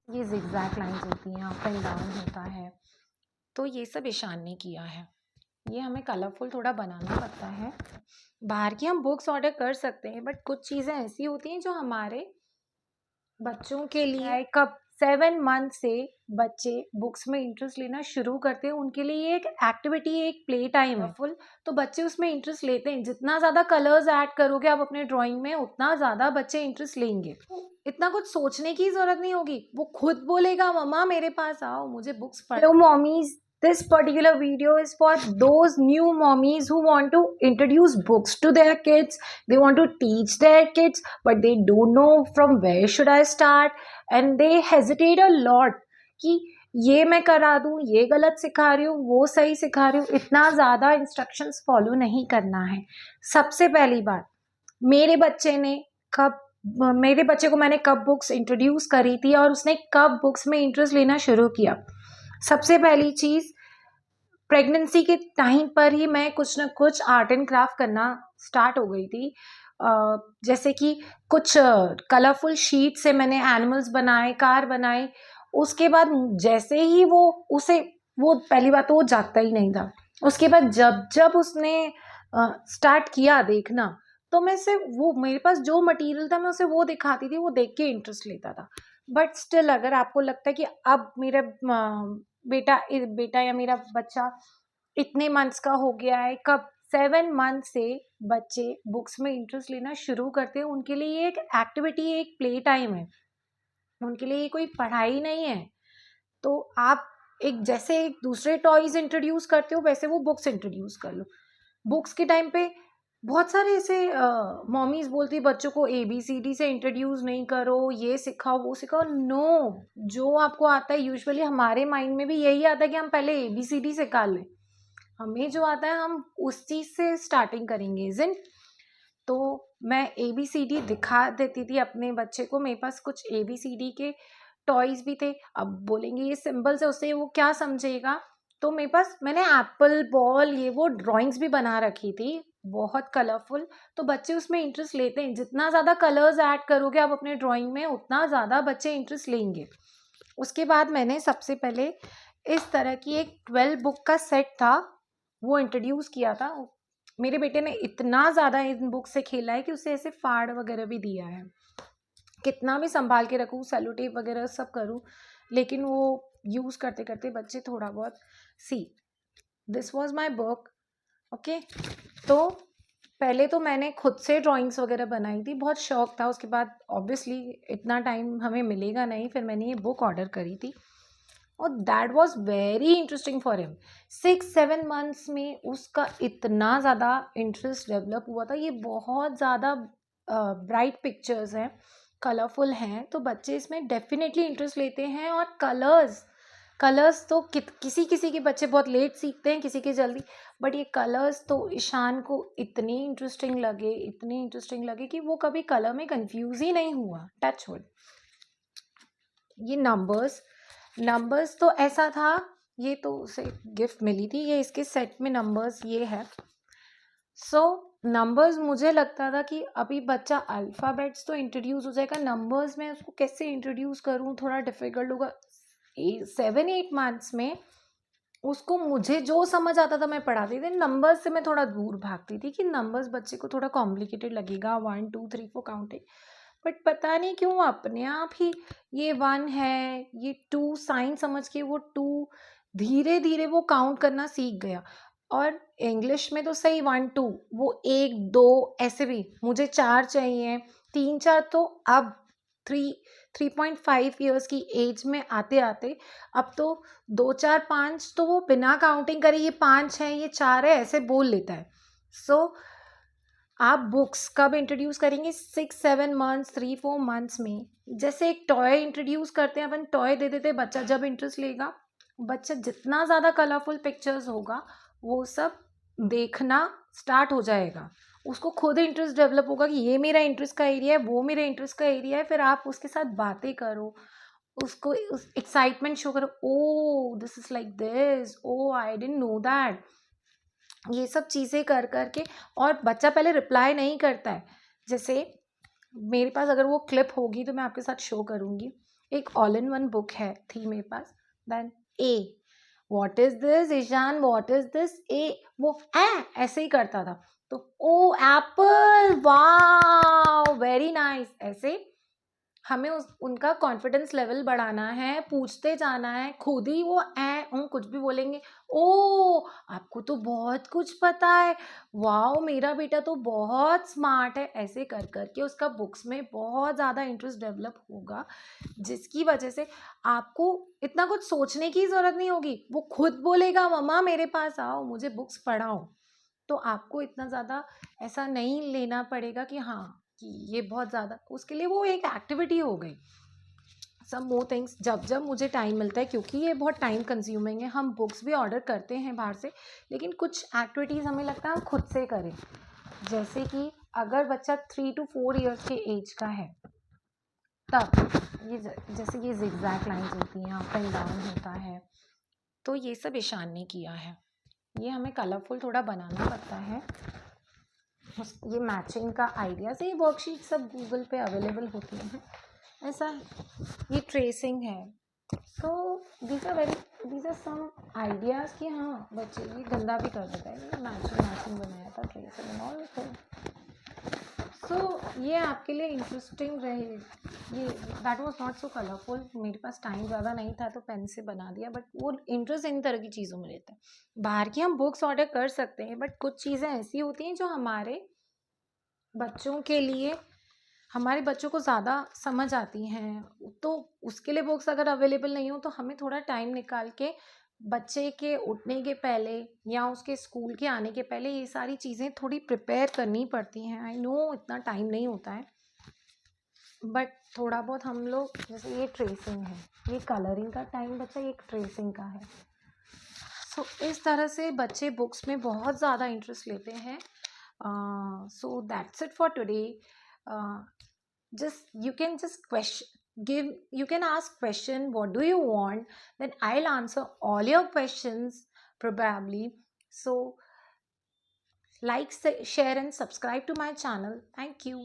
ये zigzag lines होती हैं, अप एंड डाउन होता है, तो ये सब ईशान ने किया है। ये हमें कलरफुल थोड़ा बनाना पड़ता है। बाहर की हम बुक्स ऑर्डर कर सकते हैं, बट कुछ चीज़ें ऐसी होती हैं जो हमारे बच्चों के लिए कब 7 मंथ से बच्चे बुक्स में इंटरेस्ट लेना शुरू करते हैं, उनके लिए ये एक एक्टिविटी, एक प्ले टाइम है फुल, तो बच्चे उसमें इंटरेस्ट लेते हैं। जितना ज़्यादा कलर्स ऐड करोगे आप अपने ड्राइंग में, उतना ज़्यादा बच्चे इंटरेस्ट लेंगे। इतना कुछ सोचने की ज़रूरत नहीं होगी, वो खुद बोलेगा मम्मा मेरे पास आओ, मुझे बुक्स पढ़। Hello mommies, this particular video is for those new mommies who want to introduce books to their kids. They want to teach their kids, but they don't know from where should I start, and they hesitate a lot कि ये मैं करा दूँ, ये गलत सिखा रही हूँ, वो सही सिखा रही हूँ। इतना ज़्यादा इंस्ट्रक्शंस फॉलो नहीं करना है। सबसे पहली बात, मेरे बच्चे को मैंने कब बुक्स इंट्रोड्यूस करी थी और उसने कब बुक्स में इंटरेस्ट लेना शुरू किया। सबसे पहली चीज़, प्रेगनेंसी के टाइम पर ही मैं कुछ ना कुछ आर्ट एंड क्राफ्ट करना स्टार्ट हो गई थी। जैसे कि कुछ कलरफुल शीट से मैंने एनिमल्स बनाए, कार बनाई। उसके बाद जैसे ही वो पहली बात तो वो जागता ही नहीं था। उसके बाद जब उसने स्टार्ट किया देखना, तो मैं सिर्फ वो, मेरे पास जो मटेरियल था मैं उसे वो दिखाती थी, वो देख के इंटरेस्ट लेता था। बट स्टिल अगर आपको लगता है कि अब मेरा बेटा या मेरा बच्चा इतने मंथ्स का हो गया है, कब 7 मंथ से बच्चे बुक्स में इंटरेस्ट लेना शुरू करते हैं, उनके लिए ये एक एक्टिविटी, एक प्ले टाइम है, उनके लिए ये कोई पढ़ाई नहीं है। तो आप जैसे एक दूसरे टॉयज इंट्रोड्यूस करते हो, वैसे वो बुक्स इंट्रोड्यूस कर लो। बुक्स के टाइम पे बहुत सारे ऐसे मॉमीज बोलती बच्चों को ABCD से इंट्रोड्यूस नहीं करो, ये सिखाओ वो सिखाओ। नो, जो आपको आता है, यूजुअली हमारे माइंड में भी यही आता है कि हम पहले ABCD सिखा लें। हमें जो आता है हम उस चीज़ से स्टार्टिंग करेंगे, इज़न्ट। तो मैं ABCD दिखा देती थी अपने बच्चे को। मेरे पास कुछ ABCD के टॉयज भी थे। अब बोलेंगे ये सिंबल्स है, उससे वो क्या समझेगा। तो मैंने एप्पल, बॉल, ये वो ड्राइंग्स भी बना रखी थी, बहुत कलरफुल। तो बच्चे उसमें इंटरेस्ट लेते हैं। जितना ज़्यादा कलर्स ऐड करोगे आप अपने ड्राइंग में, उतना ज़्यादा बच्चे इंटरेस्ट लेंगे। उसके बाद मैंने सबसे पहले इस तरह की एक 12 बुक का सेट था, वो इंट्रोड्यूस किया था। मेरे बेटे ने इतना ज़्यादा इन बुक से खेला है कि उसे ऐसे फाड़ वगैरह भी दिया है। कितना भी संभाल के रखूँ, सेलो टेप वगैरह सब करूँ, लेकिन वो यूज़ करते करते बच्चे थोड़ा बहुत this was my book. Okay, तो पहले तो मैंने खुद से ड्राइंग्स वगैरह बनाई थी, बहुत शौक था। उसके बाद ऑब्वियसली इतना टाइम हमें मिलेगा नहीं, फिर मैंने ये बुक ऑर्डर करी थी और that was very interesting for him. 6-7 months में उसका इतना ज़्यादा इंटरेस्ट डेवलप हुआ था। ये बहुत ज़्यादा ब्राइट पिक्चर्स हैं, कलरफुल हैं, तो बच्चे इसमें डेफिनेटली इंटरेस्ट लेते हैं। और कलर्स तो किसी किसी के बच्चे बहुत लेट सीखते हैं, किसी के जल्दी, बट ये कलर्स तो ईशान को इतने इंटरेस्टिंग लगे कि वो कभी कलर में कंफ्यूज ही नहीं हुआ। Touch wood. ये नंबर्स तो ऐसा था, ये तो उसे गिफ्ट मिली थी, ये इसके सेट में नंबर्स ये है। सो नंबर्स मुझे लगता था कि अभी बच्चा अल्फ़ाबेट्स तो इंट्रोड्यूस हो जाएगा, नंबर्स में उसको कैसे इंट्रोड्यूस करूँ, थोड़ा डिफ़िकल्ट होगा। 7-8 मंथ्स में उसको मुझे जो समझ आता था मैं पढ़ाती थी। नंबर्स से मैं थोड़ा दूर भागती थी कि नंबर्स बच्चे को थोड़ा कॉम्प्लिकेटेड लगेगा, 1 2 3 4 काउंटिंग। बट पता नहीं क्यों अपने आप ही ये 1 है, ये 2 साइन समझ के वो 2 धीरे धीरे वो काउंट करना सीख गया। और इंग्लिश में तो सही 1 2, वो 1 2 ऐसे भी, मुझे 4 चाहिए, 3 4, तो अब 3.5 ईयर्स की एज में आते आते अब तो 2 4 5 तो वो बिना काउंटिंग करे ये 5 है, ये 4 है, ऐसे बोल लेता है। सो आप बुक्स कब इंट्रोड्यूस करेंगे? 6-7 मंथ्स, 3-4 मंथ्स में। जैसे एक टॉय इंट्रोड्यूस करते हैं अपन, टॉय दे देते, बच्चा जब इंटरेस्ट लेगा, बच्चा जितना ज़्यादा कलरफुल पिक्चर्स होगा वो सब देखना स्टार्ट हो जाएगा। उसको खुद इंटरेस्ट डेवलप होगा कि ये मेरा इंटरेस्ट का एरिया है, वो मेरे इंटरेस्ट का एरिया है। फिर आप उसके साथ बातें करो, उसको उस एक्साइटमेंट शो करो, oh this is like this, oh I didn't know that. ये सब चीज़ें कर कर के, और बच्चा पहले रिप्लाई नहीं करता है। जैसे मेरे पास अगर वो क्लिप होगी तो मैं आपके साथ शो करूँगी। एक ऑल इन वन बुक है थी मेरे पास. Then uh, what is this Ishaan, what is this uh, वो ऐसे ही करता था. तो oh apple, wow very nice, ऐसे हमें उनका कॉन्फिडेंस लेवल बढ़ाना है, पूछते जाना है. खुद ही वो कुछ भी बोलेंगे, ओ आपको तो बहुत कुछ पता है, वाओ मेरा बेटा तो बहुत स्मार्ट है. ऐसे कर करके उसका बुक्स में बहुत ज़्यादा इंटरेस्ट डेवलप होगा, जिसकी वजह से आपको इतना कुछ सोचने की ज़रूरत नहीं होगी. वो खुद बोलेगा मम्मा मेरे पास आओ, मुझे बुक्स पढ़ाओ. तो आपको इतना ज़्यादा ऐसा नहीं लेना पड़ेगा कि हाँ कि ये बहुत ज़्यादा, उसके लिए वो एक एक्टिविटी हो गई. सम मोर थिंग्स, जब जब मुझे टाइम मिलता है, क्योंकि ये बहुत टाइम कंज्यूमिंग है, हम बुक्स भी ऑर्डर करते हैं बाहर से, लेकिन कुछ एक्टिविटीज़ हमें लगता है हम खुद से करें. जैसे कि अगर बच्चा 3 to 4 ईयर्स के एज का है, तब ये जैसे ये जिगजैग लाइन्स होती हैं, अप एंड डाउन होता है, तो ये सब ईशान ने किया है. ये हमें कलरफुल थोड़ा बनाना पड़ता है. ये मैचिंग का आइडिया से, ये वर्कशीट सब गूगल पे अवेलेबल होती हैं. ऐसा है, ये ट्रेसिंग है. So these are some ideas कि हाँ बच्चे ये गंदा भी कर देता है. मैचिंग बनाया था, ट्रेसिंग एंड ऑल. सो ये आपके लिए इंटरेस्टिंग रहे. ये that was not so colourful, मेरे पास टाइम ज़्यादा नहीं था तो पेन से बना दिया, बट वो इंटरेस्ट इन तरह की चीज़ों में रहता है. बाहर की हम बुक्स ऑर्डर कर सकते हैं, बट कुछ चीज़ें ऐसी होती हैं जो हमारे बच्चों के लिए, हमारे बच्चों को ज़्यादा समझ आती हैं. तो उसके लिए बुक्स अगर अवेलेबल नहीं हो तो हमें थोड़ा टाइम निकाल के बच्चे के उठने के पहले या उसके स्कूल के आने के पहले ये सारी चीज़ें थोड़ी प्रिपेयर करनी पड़ती हैं. आई नो इतना टाइम नहीं होता है, बट थोड़ा बहुत हम लोग, जैसे ये ट्रेसिंग है, ये कलरिंग का टाइम बचा, ये ट्रेसिंग का है. सो इस तरह से बच्चे बुक्स में बहुत ज़्यादा इंटरेस्ट लेते हैं. So that's it for today. Just you can just you can ask question, what do you want, then I'll answer all your questions probably. So like, share and subscribe to my channel. Thank you.